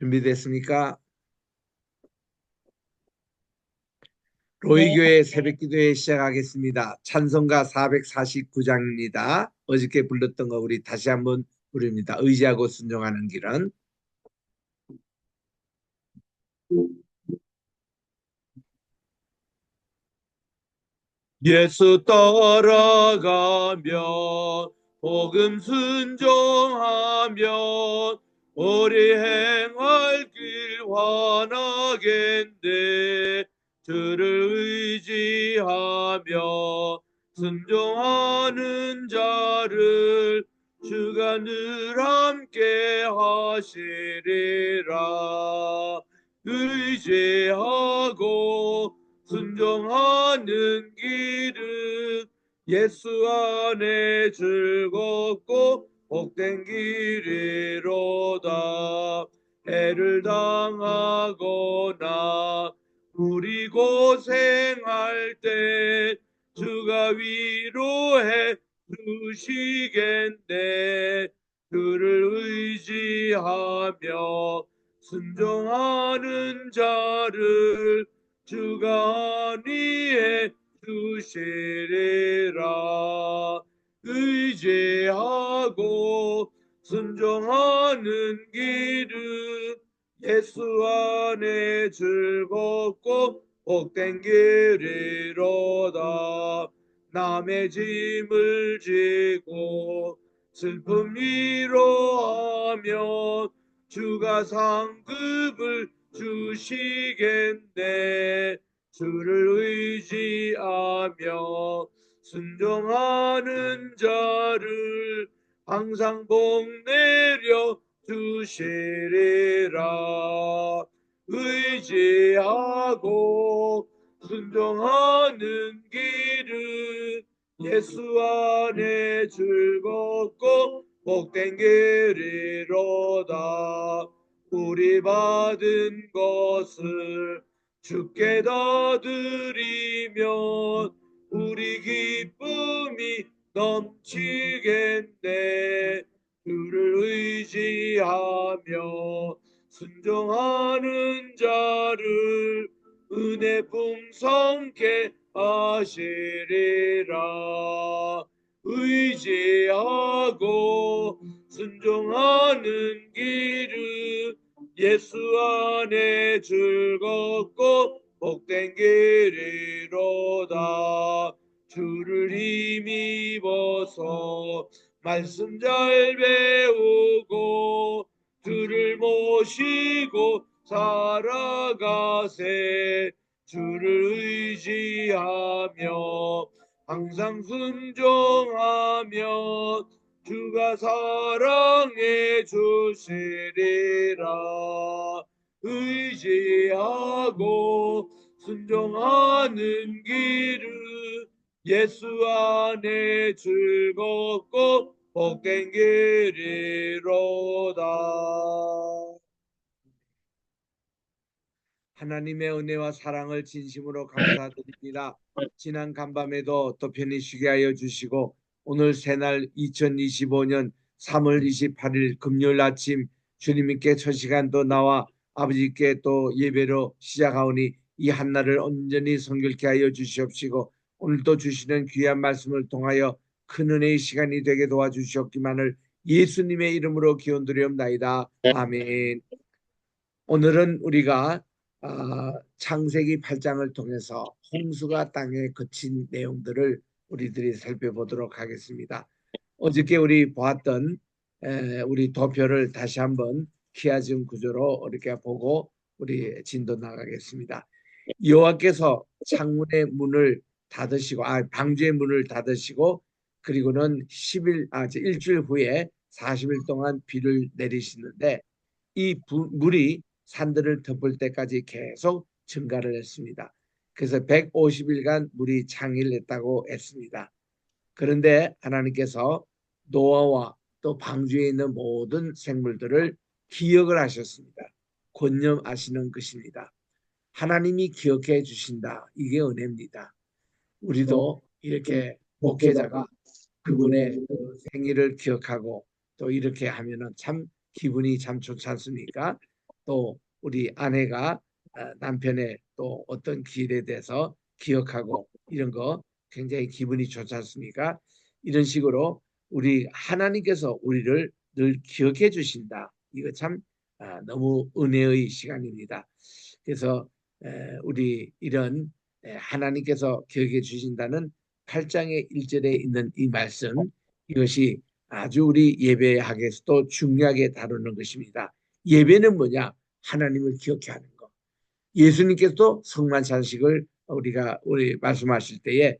준비됐습니까? 로이교회 새벽기도회 시작하겠습니다. 찬송가 449장입니다. 어저께 불렀던 거 우리 다시 한번 부릅니다. 의지하고 순종하는 길은. 예수 따라가면 복음 순종하면 우리 행할 길 환하겠네. 주를 의지하며 순종하는 자를 주가 늘 함께 하시리라. 의지하고 순종하는 길은 예수 안에 즐겁고 복된 길이로다. 해를 당하거나 우리 고생할 때 주가 위로해 주시겠네. 그를 의지하며 순종하는 자를 주가 안위해 주시리라. 의지하고 순종하는 길은 예수 안에 즐겁고 복된 길이로다. 남의 짐을 지고 슬픔 위로하며 주가 상급을 주시겠네. 주를 의지하며 순종하는 자를 항상 복 내려 주시리라. 의지하고 순종하는 길은 예수 안에 즐겁고 복된 길이로다. 우리 받은 것을 주께 다 드리면 우리 기쁨이 넘치겠네. 주를 의지하며 순종하는 자를 은혜 풍성케 하시리라. 의지하고 순종하는 길은 예수 안에 즐겁고 복된 길이로다. 주를 힘입어서 말씀 잘 배우고 주를 모시고 살아가세. 주를 의지하며 항상 순종하며 주가 사랑해 주시리라. 의지하고 순종하는 길은 예수 안에 즐겁고 복된 길이로다. 하나님의 은혜와 사랑을 진심으로 감사드립니다. 지난 간밤에도 또 편히 쉬게 하여 주시고 오늘 새날 2025년 3월 28일 금요일 아침 주님께 첫 시간 또 나와 아버지께 또 예배로 시작하오니 이 한날을 온전히 성결케 하여 주시옵시고 오늘도 주시는 귀한 말씀을 통하여 큰 은혜의 시간이 되게 도와주시옵기만을 예수님의 이름으로 기원드리옵나이다. 아멘. 오늘은 우리가 창세기 8장을 통해서 홍수가 땅에 그친 내용들을 우리들이 살펴보도록 하겠습니다. 어저께 우리 보았던 우리 도표를 다시 한번 키아즘 구조로 이렇게 보고 우리 진도 나가겠습니다. 여호와께서 창문의 문을 닫으시고 방주의 문을 닫으시고 그리고는 10일 일주일 후에 40일 동안 비를 내리시는데 이 물이 산들을 덮을 때까지 계속 증가를 했습니다. 그래서 150일간 물이 창일했다고 했습니다. 그런데 하나님께서 노아와 또 방주에 있는 모든 생물들을 기억을 하셨습니다. 권념하시는 것입니다. 하나님이 기억해 주신다. 이게 은혜입니다. 우리도 이렇게 목회자가 그분의 생일을 기억하고 또 이렇게 하면은 참 기분이 참 좋지 않습니까? 또 우리 아내가 남편의 또 어떤 길에 대해서 기억하고 이런 거 굉장히 기분이 좋지 않습니까? 이런 식으로 우리 하나님께서 우리를 늘 기억해 주신다. 이거 참 너무 은혜의 시간입니다. 그래서 우리 이런 하나님께서 기억해 주신다는 8장의 1절에 있는 이 말씀, 이것이 아주 우리 예배학에서도 중요하게 다루는 것입니다. 예배는 뭐냐? 하나님을 기억해 하는 것. 예수님께서도 성만찬식을 우리 말씀하실 때에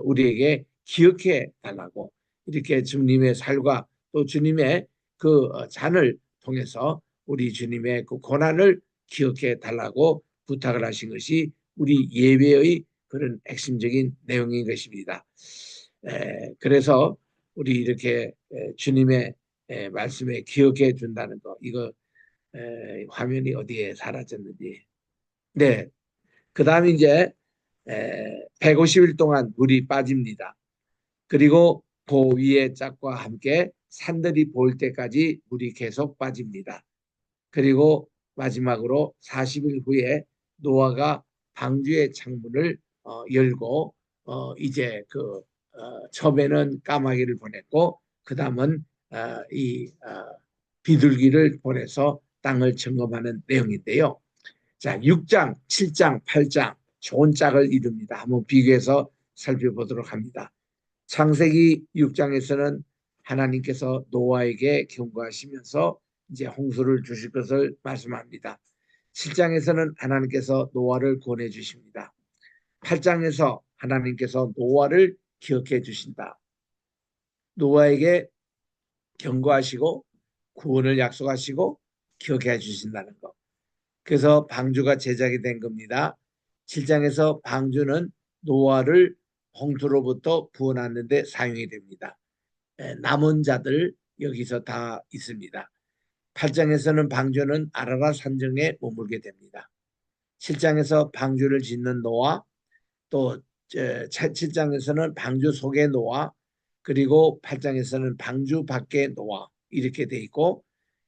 우리에게 기억해 달라고 이렇게 주님의 살과 또 주님의 그 잔을 통해서 우리 주님의 그 고난을 기억해 달라고 부탁을 하신 것이 우리 예배의 그런 핵심적인 내용인 것입니다. 그래서 우리 이렇게 주님의 말씀에 기억해 준다는 거, 이거 화면이 어디에 사라졌는지. 네, 그 다음에 이제 150일 동안 물이 빠집니다. 그리고 그 위에 짝과 함께 산들이 보일 때까지 물이 계속 빠집니다. 그리고 마지막으로 40일 후에 노아가 방주의 창문을 열고 이제 처음에는 까마귀를 보냈고 그 다음은 이 비둘기를 보내서 땅을 점검하는 내용인데요. 자, 6장, 7장, 8장 좋은 짝을 이룹니다. 한번 비교해서 살펴보도록 합니다. 창세기 6장에서는 하나님께서 노아에게 경고하시면서 이제 홍수를 주실 것을 말씀합니다. 7장에서는 하나님께서 노아를 권해 주십니다. 8장에서 하나님께서 노아를 기억해 주신다. 노아에게 경고하시고 구원을 약속하시고 기억해 주신다는 것. 그래서 방주가 제작이 된 겁니다. 7장에서 방주는 노아를 홍수로부터 구원하는 데 사용이 됩니다. 남은 자들 여기서 다 있습니다. 8장에서는 방주는 아라라 산정에 머물게 됩니다. 7장에서 방주를 짓는 노아, 또 7장에서는 방주 속에 노아, 그리고 8장에서는 방주 밖에 노아, 이렇게 돼 있고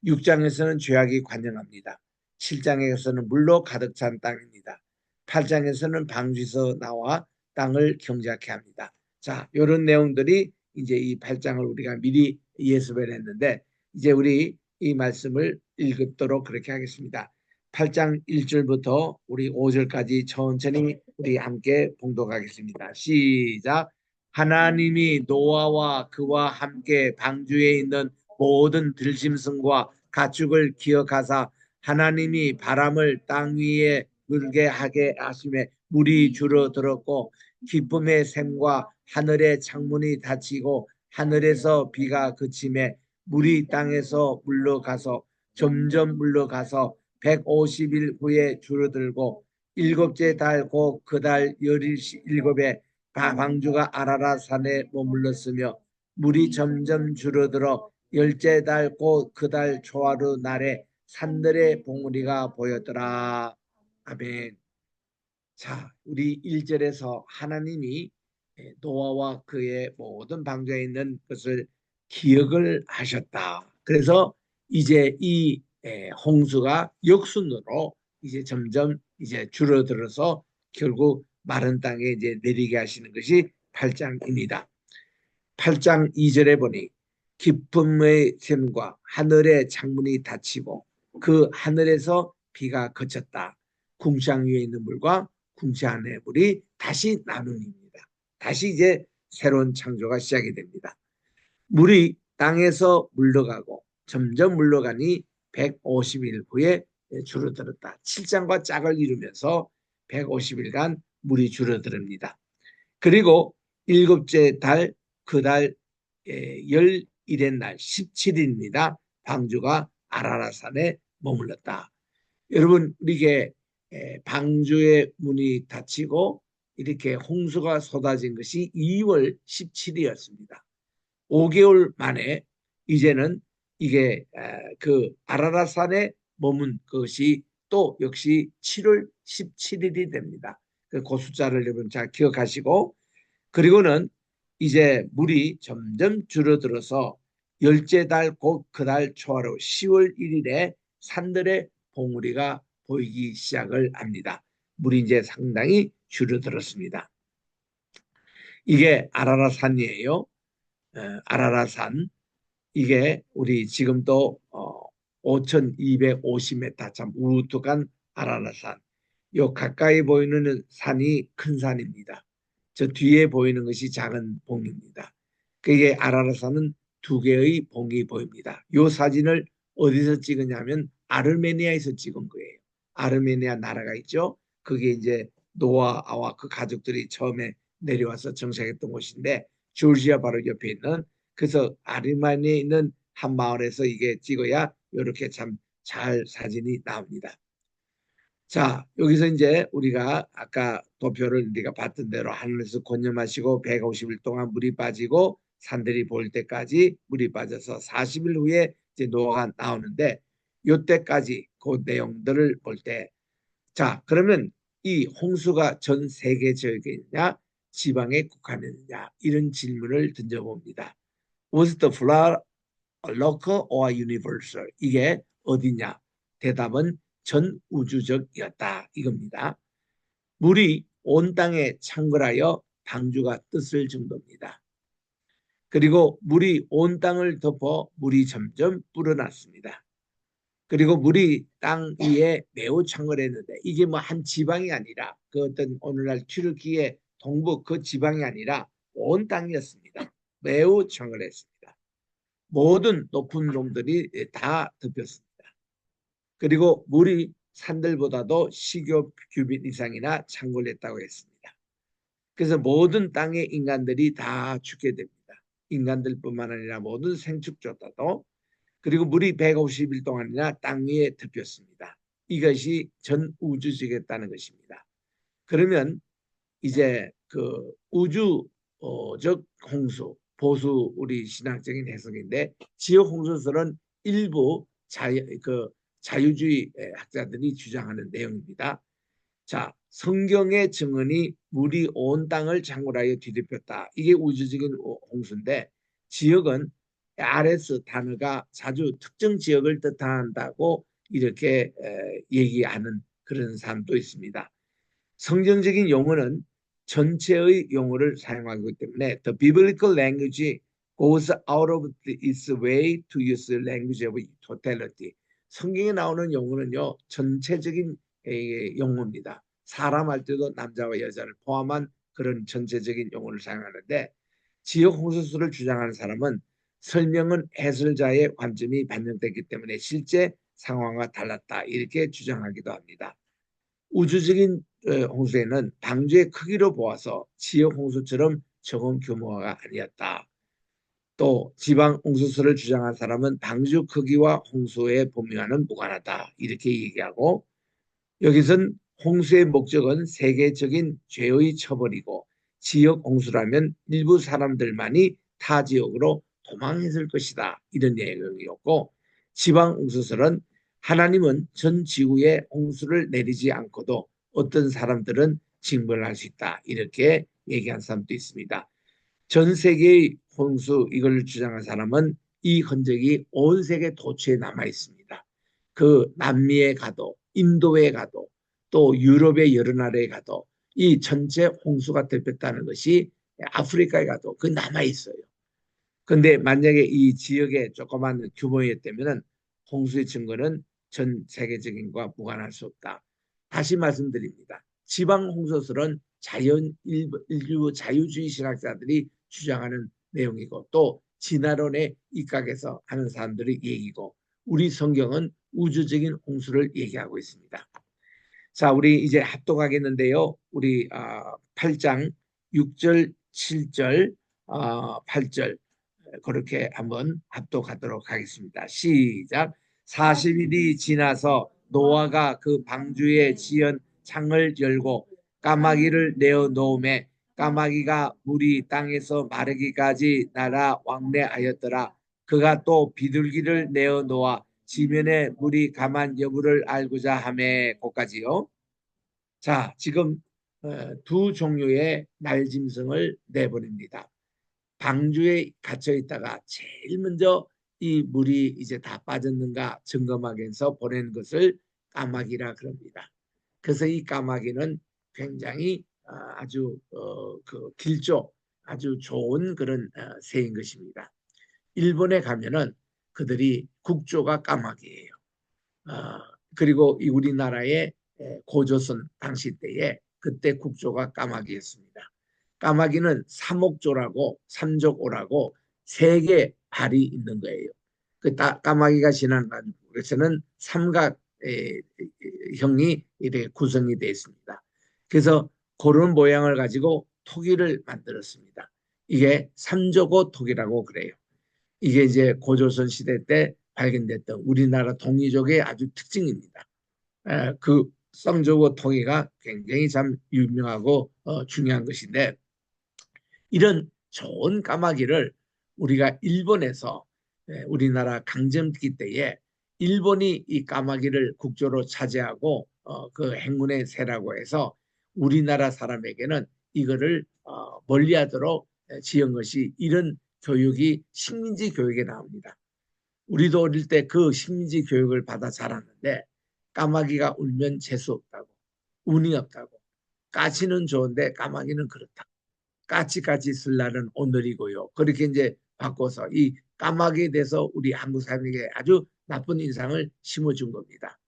6장에서는 죄악이 관영합니다. 7장에서는 물로 가득 찬 땅입니다. 8장에서는 방주에서 나와 땅을 경작해 합니다. 자, 이런 내용들이 이제 이 8장을 우리가 미리 예습을 했는데 이제 우리 이 말씀을 읽도록 그렇게 하겠습니다. 8장 1절부터 우리 5절까지 천천히 우리 함께 봉독하겠습니다. 시작. 하나님이 노아와 그와 함께 방주에 있는 모든 들짐승과 가축을 기억하사 하나님이 바람을 땅 위에 불게 하게 하심에 물이 줄어들었고 기쁨의 샘과 하늘의 창문이 닫히고 하늘에서 비가 그침에 물이 땅에서 물러가서 점점 물러가서 150일 후에 줄어들고 일곱째 달 곧 그 달 열일곱에 방주가 아라라 산에 머물렀으며 물이 점점 줄어들어 열째 달 곧 그 달 초하루 날에 산들의 봉우리가 보였더라. 아멘. 자, 우리 1절에서 하나님이 노아와 그의 모든 방주에 있는 것을 기억을 하셨다. 그래서 이제 이 홍수가 역순으로 이제 점점 이제 줄어들어서 결국 마른 땅에 이제 내리게 하시는 것이 8장입니다. 8장 2절에 보니 기쁨의 샘과 하늘의 창문이 닫히고 그 하늘에서 비가 그쳤다. 궁창 위에 있는 물과 궁창 안의 물이 다시 나누입니다. 다시 이제 새로운 창조가 시작이 됩니다. 물이 땅에서 물러가고 점점 물러가니 150일 후에 줄어들었다. 7장과 짝을 이루면서 150일간 물이 줄어듭니다. 그리고 일곱째 달 그 달 열일의 날 17일입니다. 방주가 아라라산에 머물렀다. 여러분 이게 방주의 문이 닫히고 이렇게 홍수가 쏟아진 것이 2월 17일이었습니다. 5개월 만에 이제는 이게 그 아라라산에 머문 것이 또 역시 7월 17일이 됩니다. 그 숫자를 여러분 잘 기억하시고 그리고는 이제 물이 점점 줄어들어서 열째 달 곧 그 달 초하루 10월 1일에 산들의 봉우리가 보이기 시작을 합니다. 물이 이제 상당히 줄어들었습니다. 이게 아라라산이에요. 아라라산. 이게 우리 지금도 5,250m 참 우뚝한 아라라산. 요 가까이 보이는 산이 큰 산입니다. 저 뒤에 보이는 것이 작은 봉입니다. 그게 아라라산은 두 개의 봉이 보입니다. 요 사진을 어디서 찍었냐면 아르메니아에서 찍은 거예요. 아르메니아 나라가 있죠. 그게 이제 노아와 그 가족들이 처음에 내려와서 정착했던 곳인데 조지아 바로 옆에 있는 그래서 아르메니아에 있는 한 마을에서 이게 찍어야 이렇게 참 잘 사진이 나옵니다. 자, 여기서 이제 우리가 아까 도표를 우리가 봤던 대로 하늘에서 권념하시고 150일 동안 물이 빠지고 산들이 보일 때까지 물이 빠져서 40일 후에 이제 노아가 나오는데 요때까지 그 내용들을 볼 때 자, 그러면 이 홍수가 전 세계 지역이냐 지방에 국한했느냐 이런 질문을 던져봅니다. Was the flood local or universal? 이게 어디냐? 대답은 전 우주적이었다 이겁니다. 물이 온 땅에 창궐하여 방주가 떴을 정도입니다. 그리고 물이 온 땅을 덮어 물이 점점 불어났습니다. 그리고 물이 땅 위에 매우 창궐했는데 이게 뭐 한 지방이 아니라 그 어떤 오늘날 튀르키예 동부 그 지방이 아니라 온 땅이었습니다. 매우 창궐했습니다. 모든 높은 놈들이 다 덮였습니다. 그리고 물이 산들보다도 10큐빗 이상이나 창궐했다고 했습니다. 그래서 모든 땅의 인간들이 다 죽게 됩니다. 인간들뿐만 아니라 모든 생축조차도. 그리고 물이 150일 동안이나 땅 위에 덮였습니다. 이것이 전 우주적이었다는 것입니다. 그러면 이제 그 우주적 홍수, 보수 우리 신학적인 해석인데 지역 홍수설은 일부 자유주의 학자들이 주장하는 내용입니다. 자, 성경의 증언이 물이 온 땅을 창궐하여 뒤덮였다. 이게 우주적인 홍수인데 지역은 RS 단어가 자주 특정 지역을 뜻한다고 이렇게 얘기하는 그런 사람도 있습니다. 성경적인 용어는 전체의 용어를 사용하기 때문에 the biblical language goes out of its way to use the language of totality. 성경에 나오는 용어는요 전체적인 용어입니다. 사람 할 때도 남자와 여자를 포함한 그런 전체적인 용어를 사용하는데 지역 홍수술을 주장하는 사람은 설명은 해설자의 관점이 반영됐기 때문에 실제 상황과 달랐다 이렇게 주장하기도 합니다. 우주적인 홍수에는 방주의 크기로 보아서 지역 홍수처럼 적은 규모가 아니었다. 또 지방 홍수설을 주장한 사람은 방주 크기와 홍수의 범위와는 무관하다 이렇게 얘기하고 여기선 홍수의 목적은 세계적인 죄의 처벌이고 지역 홍수라면 일부 사람들만이 타 지역으로 도망했을 것이다 이런 내용이었고 지방 홍수설은 하나님은 전 지구에 홍수를 내리지 않고도 어떤 사람들은 징벌할 수 있다 이렇게 얘기한 사람도 있습니다. 전 세계의 홍수 이걸 주장한 사람은 이 흔적이 온 세계 도처에 남아 있습니다. 그 남미에 가도 인도에 가도 또 유럽의 여러 나라에 가도 이 전체 홍수가 덮였다는 것이 아프리카에 가도 그 남아 있어요. 그런데 만약에 이 지역에 조그만 규모였다면 홍수의 증거는 전 세계적인 것과 무관할 수 없다. 다시 말씀드립니다. 지방 홍수설은 일부 자유주의 신학자들이 주장하는 내용이고 또 진화론에 입각해서 하는 사람들의 얘기고 우리 성경은 우주적인 홍수를 얘기하고 있습니다. 자, 우리 이제 합독하겠는데요. 우리 8장 6절, 7절, 8절 그렇게 한번 합독하도록 하겠습니다. 시작. 40일이 지나서 노아가 그 방주에 지은 창을 열고 까마귀를 내어 놓음에 까마귀가 물이 땅에서 마르기까지 날아 왕래하였더라. 그가 또 비둘기를 내어 놓아 지면에 물이 가만 여부를 알고자 하매 거기까지요. 자, 지금 두 종류의 날짐승을 내보냅니다. 방주에 갇혀 있다가 제일 먼저 이 물이 이제 다 빠졌는가 점검하기 위해서 보낸 것을 까마귀라 그럽니다. 그래서 이 까마귀는 굉장히 아주 그 길조 아주 좋은 그런 새인 것입니다. 일본에 가면은 그들이 국조가 까마귀예요. 어, 그리고 이 우리나라의 고조선 당시 때에 그때 국조가 까마귀였습니다. 까마귀는 삼옥조라고 삼족오라고 세 개 발이 있는 거예요. 그 까마귀가 지나는 곳에서는 삼각 형이 이렇게 구성이 되어 있습니다. 그래서 그런 모양을 가지고 토기를 만들었습니다. 이게 삼조고 토기라고 그래요. 이게 이제 고조선 시대 때 발견됐던 우리나라 동이족의 아주 특징입니다. 그 쌍조고 토기가 굉장히 참 유명하고 중요한 것인데 이런 좋은 까마귀를 우리가 일본에서 우리나라 강점기 때에 일본이 이 까마귀를 국조로 차지하고 그 행운의 새라고 해서 우리나라 사람에게는 이거를 멀리하도록 지은 것이 이런 교육이 식민지 교육에 나옵니다. 우리도 어릴 때 그 식민지 교육을 받아 자랐는데 까마귀가 울면 재수 없다고 운이 없다고 까치는 좋은데 까마귀는 그렇다. 까치까치 쓸 날은 오늘이고요. 그렇게 이제 바꿔서 이 까마귀에 대해서 우리 한국 사람에게 아주 나쁜 인상을 심어준 겁니다.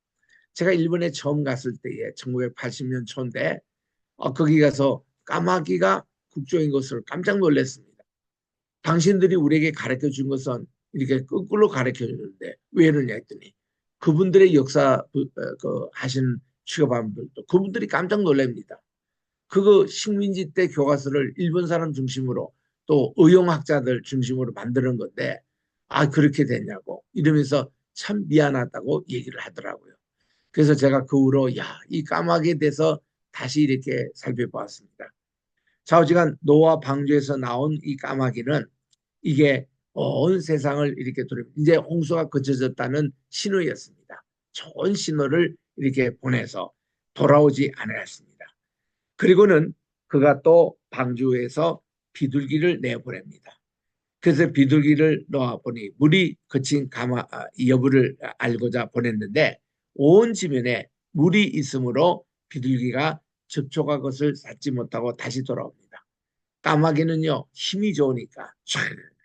제가 일본에 처음 갔을 때에 1980년 초인데 거기 가서 까마귀가 국조인 것을 깜짝 놀랐습니다. 당신들이 우리에게 가르쳐 준 것은 이렇게 거꾸로 가르쳐 주는데 왜 이러냐 했더니 그분들의 역사 그 하신 취업한 분들도 그분들이 깜짝 놀랍니다. 그거 식민지 때 교과서를 일본 사람 중심으로 또 의용학자들 중심으로 만드는 건데 그렇게 됐냐고 이러면서 참 미안하다고 얘기를 하더라고요. 그래서 제가 그 후로 이 까마귀에 대해서 다시 이렇게 살펴보았습니다. 좌우지간 노아 방주에서 나온 이 까마귀는 이게 온 세상을 이렇게 돌립니다. 이제 홍수가 그쳐졌다는 신호였습니다. 좋은 신호를 이렇게 보내서 돌아오지 않았습니다. 그리고는 그가 또 방주에서 비둘기를 내보냅니다. 그래서 비둘기를 놓아보니 물이 그친 여부를 알고자 보냈는데 온 지면에 물이 있으므로 비둘기가 접촉한 것을 찾지 못하고 다시 돌아옵니다. 까마귀는요 힘이 좋으니까 촤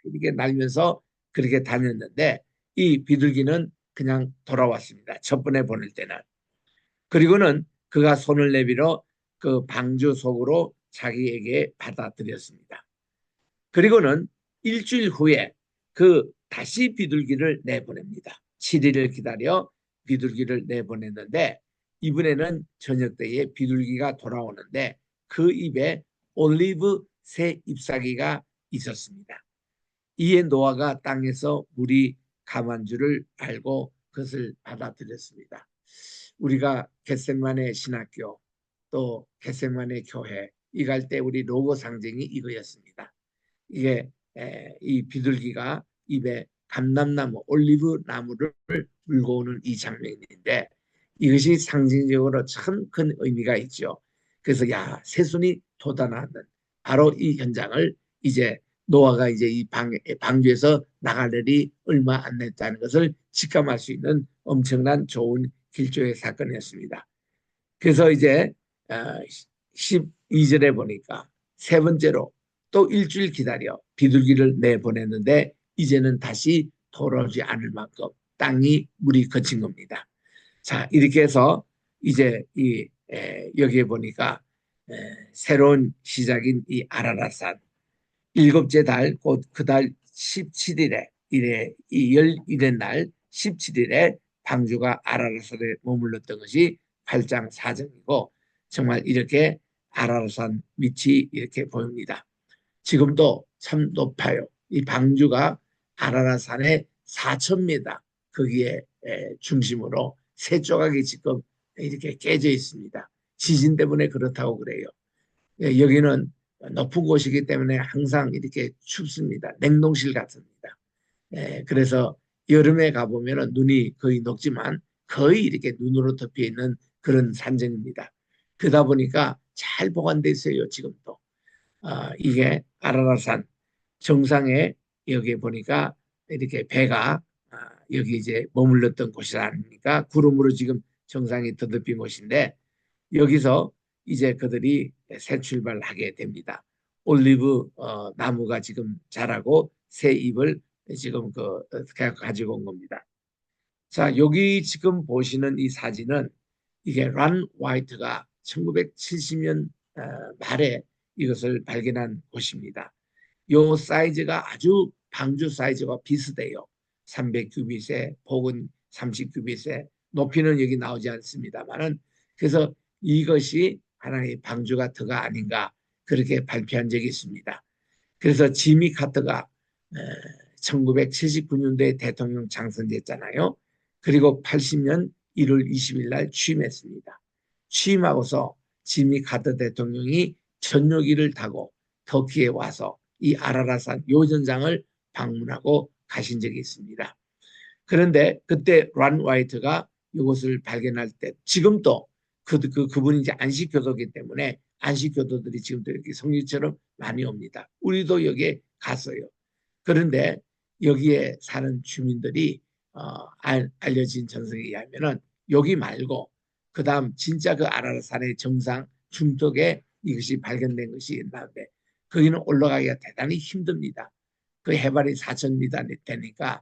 이렇게 날면서 그렇게 다녔는데 이 비둘기는 그냥 돌아왔습니다. 첫 번에 보낼 때는. 그리고는 그가 손을 내밀어 그 방주 속으로 자기에게 받아들였습니다. 그리고는 일주일 후에 그 다시 비둘기를 내보냅니다. 7일을 기다려 비둘기를 내보냈는데 이번에는 저녁 때에 비둘기가 돌아오는데 그 입에 올리브 새 잎사귀가 있었습니다. 이에 노아가 땅에서 물이 감한 줄을 알고 그것을 받아들였습니다. 우리가 겟세마네 신학교 또 겟세마네 교회 이 갈 때 우리 로고 상징이 이거였습니다. 이게 이 비둘기가 입에 감람나무 올리브 나무를 물고 오는 이 장면인데 이것이 상징적으로 참 큰 의미가 있죠. 그래서 새순이 돋아나는 바로 이 현장을 이제 노아가 이제 이 방주에서 나갈 일이 얼마 안 됐다는 것을 직감할 수 있는 엄청난 좋은 길조의 사건이었습니다. 그래서 이제 12절에 보니까 세 번째로 또 일주일 기다려 비둘기를 내보냈는데 이제는 다시 돌아오지 않을 만큼 땅이 물이 거친 겁니다. 자, 이렇게 해서 이제 여기에 보니까 새로운 시작인 이 아라라산 일곱째 달 곧 그 달 17일에 이 열일의 날 17일에 방주가 아라라산에 머물렀던 것이 8장 4절이고 정말 이렇게 아라라산 밑이 이렇게 보입니다. 지금도 참 높아요. 이 방주가 아라라산의 4,000m 거기에 중심으로 세 조각이 지금 이렇게 깨져 있습니다. 지진 때문에 그렇다고 그래요. 여기는 높은 곳이기 때문에 항상 이렇게 춥습니다. 냉동실 같습니다. 그래서 여름에 가보면 눈이 거의 녹지만 거의 이렇게 눈으로 덮여 있는 그런 산정입니다. 그러다 보니까 잘 보관되어 있어요. 지금도. 이게 아라라산 정상에 여기 보니까 이렇게 배가 여기 이제 머물렀던 곳이 아닙니까? 구름으로 지금 정상이 더듬힌 곳인데 여기서 이제 그들이 새 출발하게 됩니다. 올리브 나무가 지금 자라고 새 잎을 지금 가지고 온 겁니다. 자, 여기 지금 보시는 이 사진은 이게 란 화이트가 1970년 말에 이것을 발견한 곳입니다. 요 사이즈가 아주 방주 사이즈와 비슷해요. 300규빗에 혹은 30규빗에 높이는 여기 나오지 않습니다만은 그래서 이것이 하나의 방주가 터가 아닌가 그렇게 발표한 적이 있습니다. 그래서 지미 카터가 1979년도에 대통령 당선됐잖아요. 그리고 80년 1월 20일 날 취임했습니다. 취임하고서 지미 카터 대통령이 전용기를 타고 터키에 와서 이 아라라산 요전장을 방문하고 가신 적이 있습니다. 그런데 그때 란 화이트가 이것을 발견할 때 지금도 그분이 이제 안식교도이기 때문에 안식교도들이 지금도 이렇게 성리처럼 많이 옵니다. 우리도 여기에 갔어요. 그런데 여기에 사는 주민들이 알려진 전설에 의하면은 여기 말고 그 다음 진짜 그 아라라산의 정상 중턱에 이것이 발견된 것이 있는데 거기는 올라가기가 대단히 힘듭니다. 그 해발이 4,000m 되니까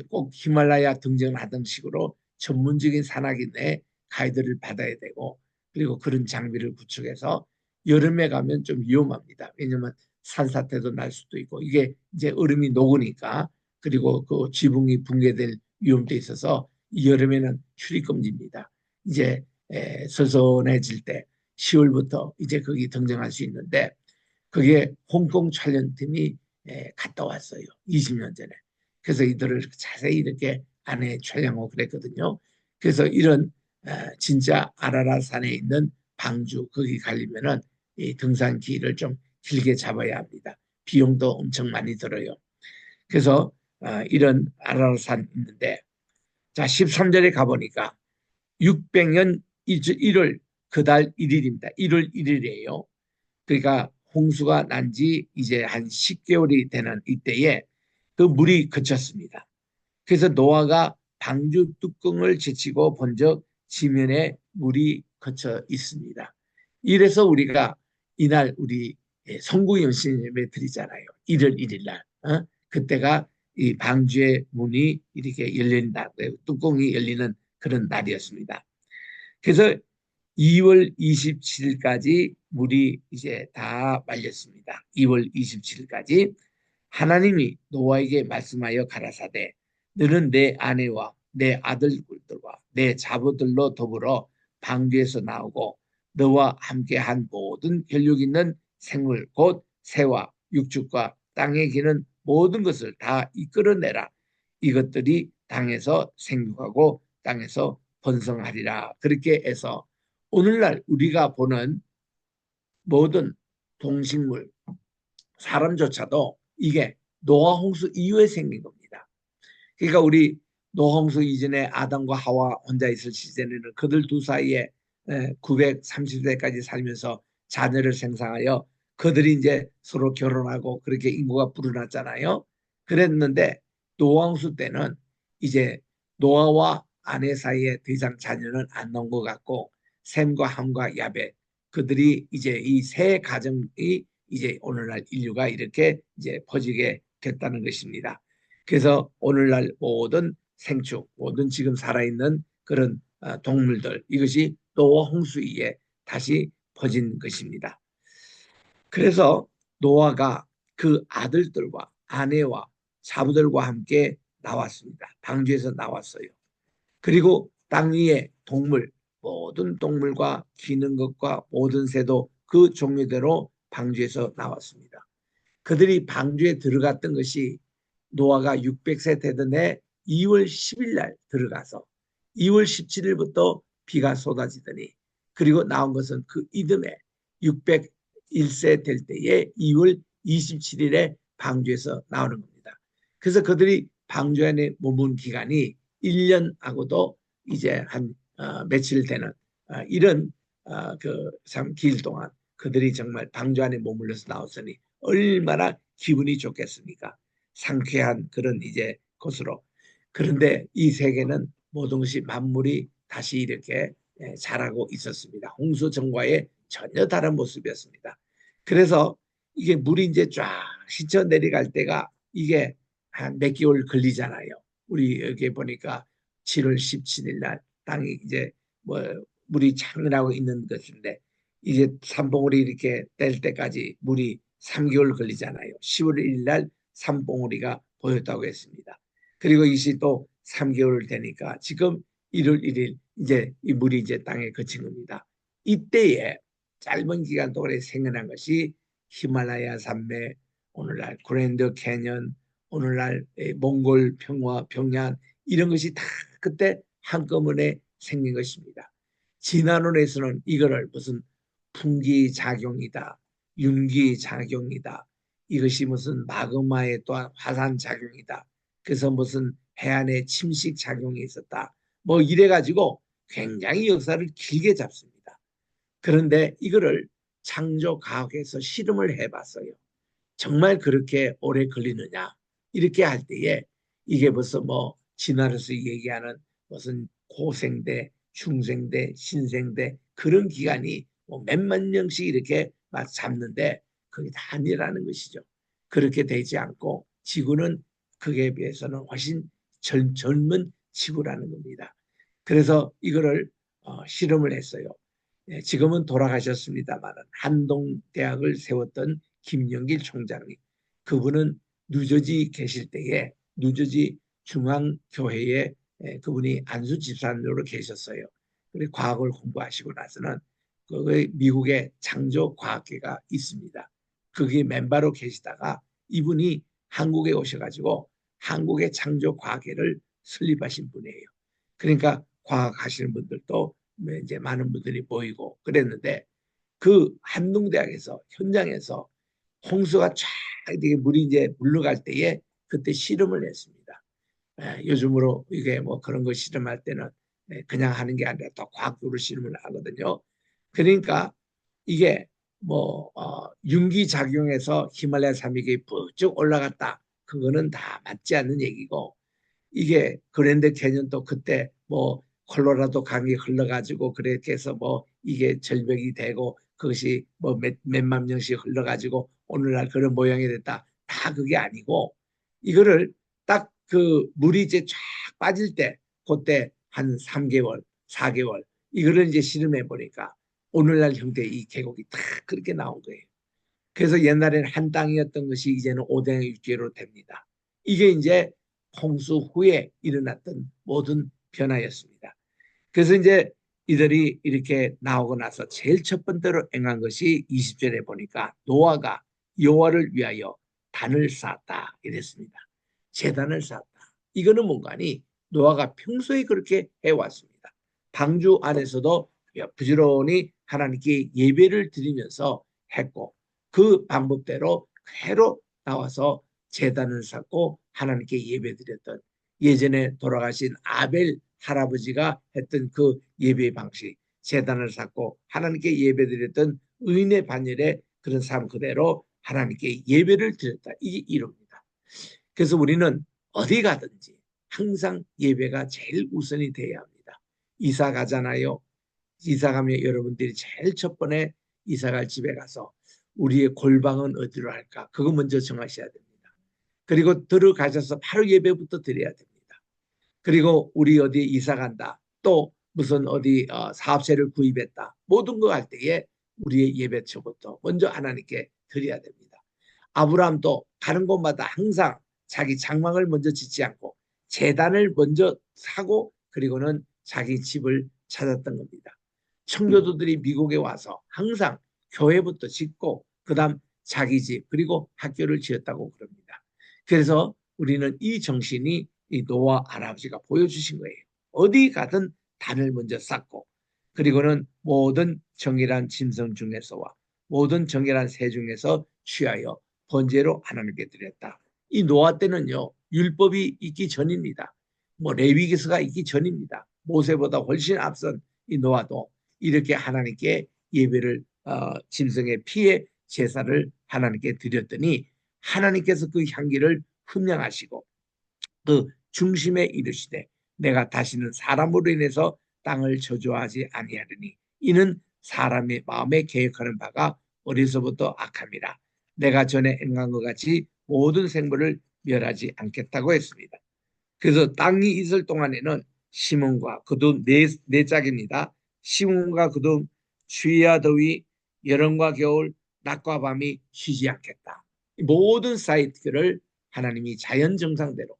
꼭 히말라야 등정을 하던 식으로 전문적인 산악인의 가이드를 받아야 되고 그리고 그런 장비를 구축해서 여름에 가면 좀 위험합니다. 왜냐하면 산사태도 날 수도 있고 이게 이제 얼음이 녹으니까 그리고 그 지붕이 붕괴될 위험도 있어서 여름에는 출입금지입니다. 이제 선선해질 때 10월부터 이제 거기 등정할 수 있는데 그게 홍콩 촬영팀이 갔다 왔어요. 20년 전에. 그래서 이들을 자세히 이렇게 안에 촬영하고 그랬거든요. 그래서 이런 진짜 아라라산에 있는 방주 거기 가려면은 이 등산길을 좀 길게 잡아야 합니다. 비용도 엄청 많이 들어요. 그래서 이런 아라라산 있는데 자 13절에 가보니까 600년 1월 그달 1일입니다. 1월 1일이에요. 그러니까 홍수가 난 지 이제 한 10개월이 되는 이때에 그 물이 그쳤습니다. 그래서 노아가 방주 뚜껑을 제치고 본 적 지면에 물이 그쳐 있습니다. 이래서 우리가 이날 우리 성구연신 예배 드리잖아요. 1월 1일 날. 그때가 이 방주의 문이 이렇게 열리는 날, 뚜껑이 열리는 그런 날이었습니다. 그래서 2월 27일까지 물이 이제 다 말렸습니다. 2월 27일까지 하나님이 노아에게 말씀하여 가라사대 너는 내 아내와 내 아들들과 내 자부들로 더불어 방주에서 나오고 너와 함께한 모든 혈육 있는 생물 곧 새와 육축과 땅에 기는 모든 것을 다 이끌어내라. 이것들이 땅에서 생육하고 땅에서 번성하리라. 그렇게 해서 오늘날 우리가 보는 모든 동식물, 사람조차도 이게 노아 홍수 이후에 생긴 겁니다. 그러니까 우리 노아 홍수 이전에 아담과 하와 혼자 있을 시절에는 그들 두 사이에 930세까지 살면서 자녀를 생산하여 그들이 이제 서로 결혼하고 그렇게 인구가 불어났잖아요. 그랬는데 노아 홍수 때는 이제 노아와 아내 사이에 더 이상 자녀는 안 나온 것 같고 셈과 함과 야벳 그들이 이제 이 세 가정이 이제 오늘날 인류가 이렇게 이제 퍼지게 됐다는 것입니다. 그래서 오늘날 모든 생축, 모든 지금 살아있는 그런 동물들 이것이 노아 홍수 이에 다시 퍼진 것입니다. 그래서 노아가 그 아들들과 아내와 자부들과 함께 나왔습니다. 방주에서 나왔어요. 그리고 땅 위에 동물, 모든 동물과 기는 것과 모든 새도 그 종류대로 방주에서 나왔습니다. 그들이 방주에 들어갔던 것이 노아가 600세 되던 해 2월 10일 날 들어가서 2월 17일부터 비가 쏟아지더니 그리고 나온 것은 그 이듬해 601세 될 때에 2월 27일에 방주에서 나오는 겁니다. 그래서 그들이 방주 안에 머문 기간이 1년하고도 이제 한 며칠 되는 이런 그 참 길 동안 그들이 정말 방주 안에 머물러서 나왔으니 얼마나 기분이 좋겠습니까? 상쾌한 그런 이제 곳으로. 그런데 이 세계는 모든 것이 만물이 다시 이렇게 자라고 있었습니다. 홍수 전과의 전혀 다른 모습이었습니다. 그래서 이게 물이 이제 쫙 씻어 내려갈 때가 이게 한 몇 개월 걸리잖아요. 우리 여기 보니까 7월 17일 날 땅이 이제 뭐 물이 창문하고 있는 것인데 이제 산봉우리 이렇게 뗄 때까지 물이 3개월 걸리잖아요. 10월 1일 날 산봉우리가 보였다고 했습니다. 그리고 이것이 또 3개월 되니까 지금 1월 1일 이제 이 물이 이제 땅에 그친 겁니다. 이때에 짧은 기간 동안에 생겨난 것이 히말라야 산맥, 오늘날 그랜드 캐년, 오늘날 몽골 평야 이런 것이 다 그때 한꺼번에 생긴 것입니다. 진화론에서는 이거를 무슨 풍기작용이다, 윤기작용이다, 이것이 무슨 마그마의 또한 화산작용이다, 그래서 무슨 해안에 침식작용이 있었다, 뭐 이래가지고 굉장히 역사를 길게 잡습니다. 그런데 이거를 창조과학에서 실험을 해봤어요. 정말 그렇게 오래 걸리느냐 이렇게 할 때에 이게 벌써 뭐 진화로서 얘기하는 무슨 고생대, 중생대, 신생대 그런 기간이 뭐 몇만 년씩 이렇게 막 잡는데 그게 다 아니라는 것이죠. 그렇게 되지 않고 지구는 그에 비해서는 훨씬 젊은 지구라는 겁니다. 그래서 이거를 실험을 했어요. 지금은 돌아가셨습니다만 한동대학을 세웠던 김영길 총장님, 그분은 뉴저지 계실 때에 뉴저지 중앙교회에 그분이 안수 집사님으로 계셨어요. 그리고 과학을 공부하시고 나서는 그 미국의 창조과학회가 있습니다. 거기 멤버로 계시다가 이분이 한국에 오셔가지고 한국의 창조과학회를 설립하신 분이에요. 그러니까 과학하시는 분들도 이제 많은 분들이 모이고 그랬는데 그 한동대학에서 현장에서 홍수가 쫙 이렇게 물이 이제 물러갈 때에 그때 실험을 했습니다. 요즘으로 이게 뭐 그런 거 실험할 때는 그냥 하는 게 아니라 또 과학적으로 실험을 하거든요. 그러니까 이게 뭐 윤기 작용해서 히말라야 산맥이 푹쭉 올라갔다. 그거는 다 맞지 않는 얘기고 이게 그랜드 캐년도 그때 뭐 콜로라도 강이 흘러가지고 그렇게 해서 뭐 이게 절벽이 되고 그것이 뭐 몇만 년씩 흘러가지고 오늘날 그런 모양이 됐다. 다 그게 아니고 이거를 딱 그 물이 이제 쫙 빠질 때 그때 한 3개월, 4개월 이거를 이제 실험해 보니까 오늘날 형태의 이 계곡이 딱 그렇게 나온 거예요. 그래서 옛날에는 한 땅이었던 것이 이제는 5대 6개로 됩니다. 이게 이제 홍수 후에 일어났던 모든 변화였습니다. 그래서 이제 이들이 이렇게 나오고 나서 제일 첫 번째로 행한 것이 20절에 보니까 노아가 여호와를 위하여 단을 쌓았다 이랬습니다. 제단을 쌓았다. 이거는 뭔가니 노아가 평소에 그렇게 해왔습니다. 방주 안에서도 부지런히 하나님께 예배를 드리면서 했고 그 방법대로 회로 나와서 제단을 쌓고 하나님께 예배드렸던 예전에 돌아가신 아벨 할아버지가 했던 그 예배 방식, 제단을 쌓고 하나님께 예배드렸던 의인의 반열에 그런 삶 그대로 하나님께 예배를 드렸다. 이게 이릅니다. 그래서 우리는 어디 가든지 항상 예배가 제일 우선이 돼야 합니다. 이사 가잖아요. 이사 가면 여러분들이 제일 첫 번에 이사 갈 집에 가서 우리의 골방은 어디로 할까? 그거 먼저 정하셔야 됩니다. 그리고 들어가셔서 바로 예배부터 드려야 됩니다. 그리고 우리 어디 이사 간다. 또 무슨 어디 사업체를 구입했다. 모든 거 할 때에 우리의 예배처부터 먼저 하나님께 드려야 됩니다. 아브라함도 가는 곳마다 항상 자기 장막을 먼저 짓지 않고 제단을 먼저 사고 그리고는 자기 집을 찾았던 겁니다. 청교도들이 미국에 와서 항상 교회부터 짓고 그다음 자기 집 그리고 학교를 지었다고 그럽니다. 그래서 우리는 이 정신이 이 노아 할아버지가 보여주신 거예요. 어디 가든 단을 먼저 쌓고 그리고는 모든 정결한 짐승 중에서와 모든 정결한 새 중에서 취하여 번제로 하나님께 드렸다. 이 노아 때는요 율법이 있기 전입니다. 뭐 레위기서가 있기 전입니다. 모세보다 훨씬 앞선 이 노아도 이렇게 하나님께 예배를 짐승의 피의 제사를 하나님께 드렸더니 하나님께서 그 향기를 흠량하시고 그 중심에 이르시되 내가 다시는 사람으로 인해서 땅을 저주하지 아니하리니 이는 사람의 마음에 계획하는 바가 어려서부터 악함이라. 내가 전에 행한 것 같이 모든 생물을 멸하지 않겠다고 했습니다. 그래서 땅이 있을 동안에는 심음과 그도 네 짝입니다. 심음과 그도 추위와 더위, 여름과 겨울, 낮과 밤이 쉬지 않겠다. 모든 사이클을 하나님이 자연 정상대로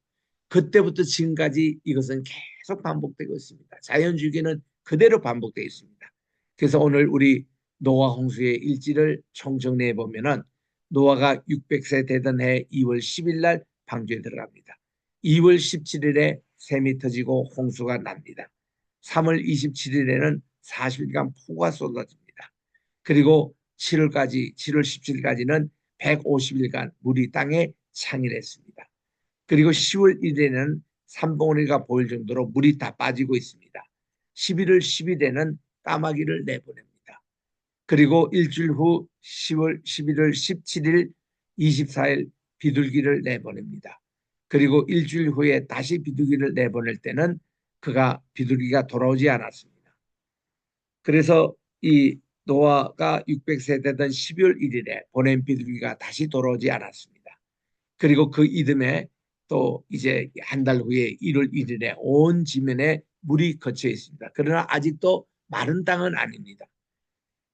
그때부터 지금까지 이것은 계속 반복되고 있습니다. 자연주기는 그대로 반복되어 있습니다. 그래서 오늘 우리 노아 홍수의 일지를 총정리해 보면은 노아가 600세 되던 해 2월 10일 날 방주에 들어갑니다. 2월 17일에 샘이 터지고 홍수가 납니다. 3월 27일에는 40일간 폭우가 쏟아집니다. 그리고 7월 17일까지는 150일간 물이 땅에 창일했습니다. 그리고 10월 1일에는 삼봉우리가 보일 정도로 물이 다 빠지고 있습니다. 11월 10일에는 까마귀를 내보냅니다. 그리고 일주일 후 11월 17일, 24일 비둘기를 내보냅니다. 그리고 일주일 후에 다시 비둘기를 내보낼 때는 비둘기가 돌아오지 않았습니다. 그래서 이 노아가 600세 되던 12월 1일에 보낸 비둘기가 다시 돌아오지 않았습니다. 그리고 그 이듬해 또 이제 한 달 후에 1월 1일에 온 지면에 물이 거쳐 있습니다. 그러나 아직도 마른 땅은 아닙니다.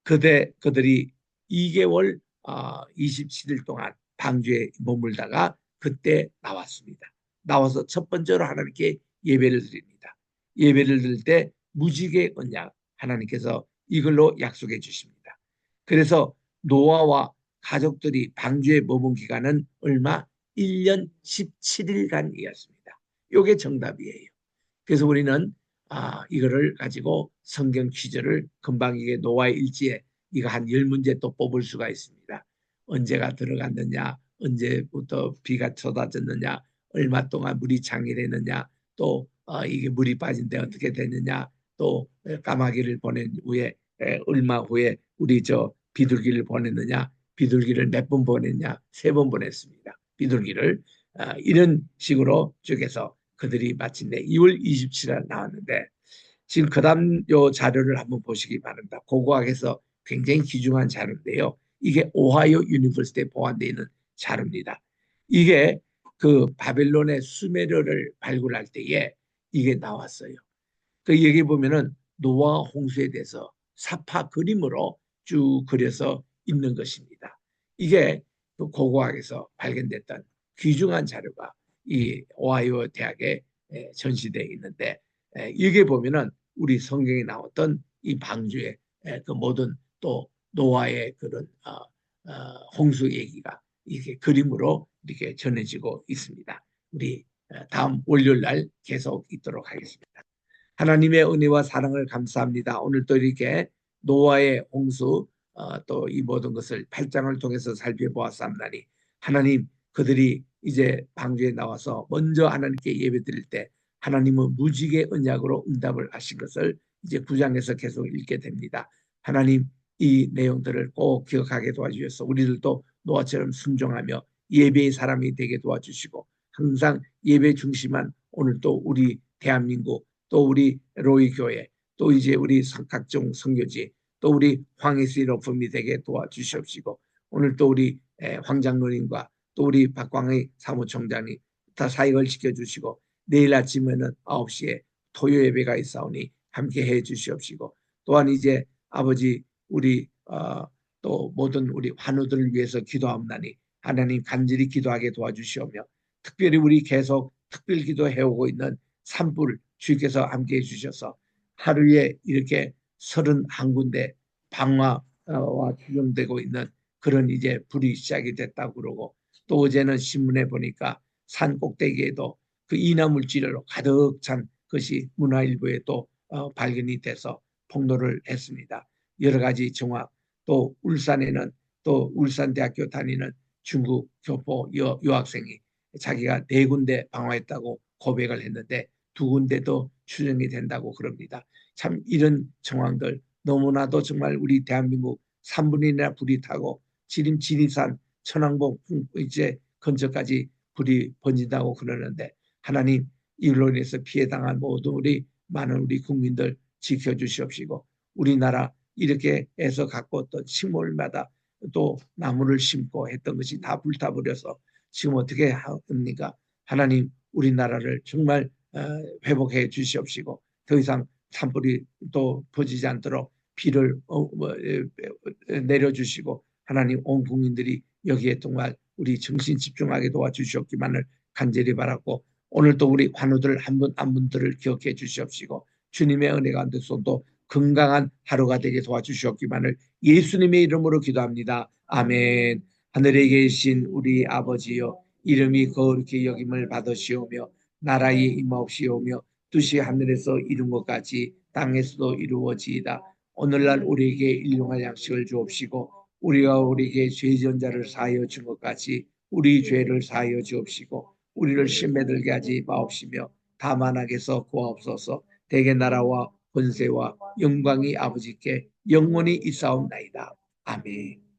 그들이 2개월 27일 동안 방주에 머물다가 그때 나왔습니다. 나와서 첫 번째로 하나님께 예배를 드립니다. 예배를 드릴 때 무지개 언약 하나님께서 이걸로 약속해 주십니다. 그래서 노아와 가족들이 방주에 머문 기간은 얼마? 1년 17일간이었습니다. 이게 정답이에요. 그래서 우리는 이거를 가지고 성경 퀴즈를 금방 이게 노아의 일지에 이거 한 10문제 또 뽑을 수가 있습니다. 언제가 들어갔느냐, 언제부터 비가 쏟아졌느냐, 얼마 동안 물이 창일했느냐, 또 이게 물이 빠진데 어떻게 됐느냐, 또 까마귀를 보낸 후에 얼마 후에 우리 저 비둘기를 보냈느냐, 비둘기를 몇 번 보냈냐, 3번 보냈습니다. 비둘기를 이런 식으로 쭉해서 그들이 마침내 2월 27일 나왔는데 지금 그다음 요 자료를 한번 보시기 바랍니다. 고고학에서 굉장히 귀중한 자료인데요. 이게 오하이오 유니버시티에 보관되어 있는 자료입니다. 이게 그 바벨론의 수메르를 발굴할 때에 이게 나왔어요. 그 여기 보면은 노아 홍수에 대해서 사파 그림으로 쭉 그려서 있는 것입니다. 이게 그 고고학에서 발견됐던 귀중한 자료가 이 오하이오 대학에 전시되어 있는데 여기 보면은 우리 성경에 나왔던 이 방주의 그 모든 또 노아의 그런 홍수 얘기가 이렇게 그림으로 이렇게 전해지고 있습니다. 우리 다음 월요일 날 계속 있도록 하겠습니다. 하나님의 은혜와 사랑을 감사합니다. 오늘 또 이렇게 노아의 홍수 또 이 모든 것을 8장을 통해서 살펴보았사옵나니 하나님 그들이 이제 방주에 나와서 먼저 하나님께 예배드릴 때 하나님은 무지개 언약으로 응답을 하신 것을 이제 9장에서 계속 읽게 됩니다. 하나님 이 내용들을 꼭 기억하게 도와주셔서 우리들도 노아처럼 순종하며 예배의 사람이 되게 도와주시고 항상 예배 중심한 오늘 또 우리 대한민국 또 우리 로이 교회 또 이제 우리 각종 선교지 또 우리 황희수 로펌이 되게 도와주시옵시고 오늘 또 우리 황 장로님과 또 우리 박광희 사무총장이 다 사역을 지켜주시고 내일 아침에는 9시에 토요 예배가 있사오니 함께 해 주시옵시고 또한 이제 아버지 우리 또 모든 우리 환우들을 위해서 기도하옵나니 하나님 간절히 기도하게 도와주시오며 특별히 우리 계속 특별 기도해오고 있는 산불 주께서 함께 해주셔서 하루에 이렇게 31군데 방화와 추정되고 있는 그런 이제 불이 시작이 됐다고 그러고 또 어제는 신문에 보니까 산 꼭대기에도 그 이나물질로 가득 찬 것이 문화일보에 또 발견이 돼서 폭로를 했습니다. 여러 가지 정황 또 울산에는 또 울산대학교 다니는 중국 교포 여학생이 자기가 4군데 방화했다고 고백을 했는데 2군데도 추정이 된다고 그럽니다. 참 이런 정황들 너무나도 정말 우리 대한민국 3분이나 불이 타고 지리산 천왕봉 이제 근처까지 불이 번진다고 그러는데 하나님 이로 인해서 피해 당한 모든 우리 많은 우리 국민들 지켜주시옵시고 우리나라 이렇게 해서 갖고 또 10월마다 또 나무를 심고 했던 것이 다 불타버려서 지금 어떻게 합니까? 하나님 우리나라를 정말 회복해 주시옵시고 더 이상 산불이 또 퍼지지 않도록 비를 내려주시고 하나님 온 국민들이 여기에 정말 우리 정신 집중하게 도와주시옵기만을 간절히 바랐고 오늘 또 우리 환우들 한 분 한 분들을 기억해 주시옵시고 주님의 은혜 가운데서도 건강한 하루가 되게 도와주시옵기만을 예수님의 이름으로 기도합니다. 아멘. 하늘에 계신 우리 아버지여 이름이 거룩히 여김을 받으시오며 나라의 임하옵시오며 뜻이 하늘에서 이룬 것 같이 땅에서도 이루어지이다. 오늘날 우리에게 일용할 양식을 주옵시고 우리가 우리에게 죄지은 자를 사하여 준 것 같이 우리 죄를 사하여 주옵시고 우리를 시험에 들게 하지 마옵시며 다만 악에서 구하옵소서. 대개 나라와 권세와 영광이 아버지께 영원히 있사옵나이다. 아멘.